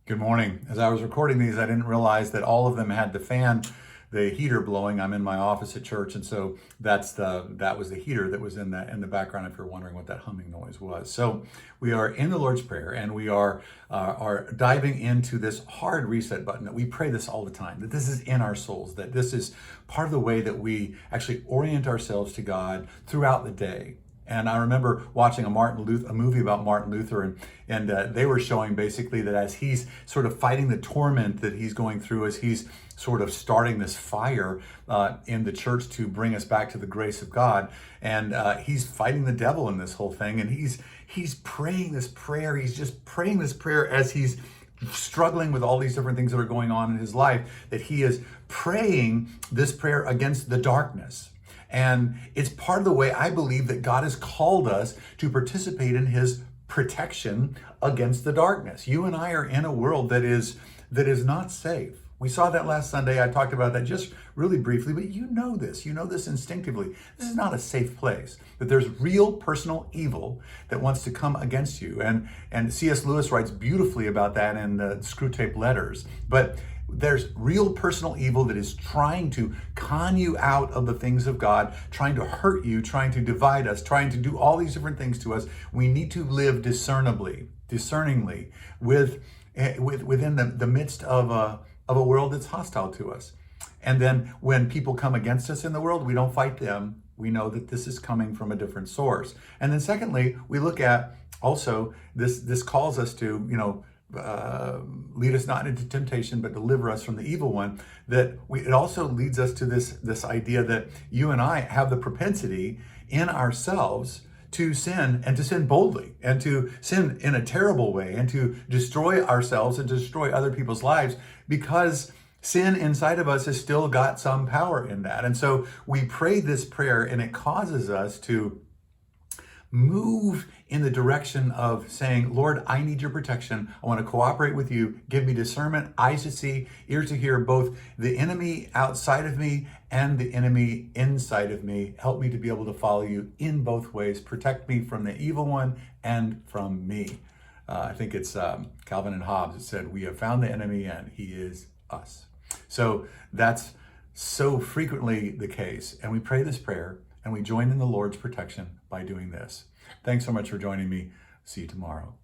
Good morning. As I was recording these, I didn't realize that all of them had the heater blowing. I'm in my office at church, and so that was the heater that was in the background. If you're wondering what that humming noise was, so we are in the Lord's Prayer, and we are diving into this hard reset button. That we pray this all the time. That this is in our souls. That this is part of the way that we actually orient ourselves to God throughout the day. And I remember watching a movie about Martin Luther, and they were showing basically that as he's sort of fighting the torment that he's going through, as he's sort of starting this fire in the church to bring us back to the grace of God, and he's fighting the devil in this whole thing, and he's praying this prayer. He's just praying this prayer as he's struggling with all these different things that are going on in his life. That he is praying this prayer against the darkness. And it's part of the way I believe that God has called us to participate in his protection against the darkness. You and I are in a world that is not safe. We saw that last Sunday. I talked about that just really briefly, but you know this instinctively. This is not a safe place. That there's real personal evil that wants to come against you. And C.S. Lewis writes beautifully about that in the Screwtape Letters. But there's real personal evil that is trying to con you out of the things of God, trying to hurt you, trying to divide us, trying to do all these different things to us. We need to live discerningly, within the midst of a world that's hostile to us. And then when people come against us in the world, we don't fight them. We know that this is coming from a different source. And then secondly, we look at also this calls us to, lead us not into temptation, but deliver us from the evil one. It also leads us to this idea that you and I have the propensity in ourselves to sin, and to sin boldly, and to sin in a terrible way, and to destroy ourselves and to destroy other people's lives, because sin inside of us has still got some power in that. And so we pray this prayer, and it causes us to move in the direction of saying, Lord, I need your protection. I want to cooperate with you. Give me discernment, eyes to see, ears to hear, both the enemy outside of me and the enemy inside of me. Help me to be able to follow you in both ways. Protect me from the evil one and from me. I think it's Calvin and Hobbes that said, we have found the enemy and he is us. So that's so frequently the case. And we pray this prayer, and we join in the Lord's protection by doing this. Thanks so much for joining me. See you tomorrow.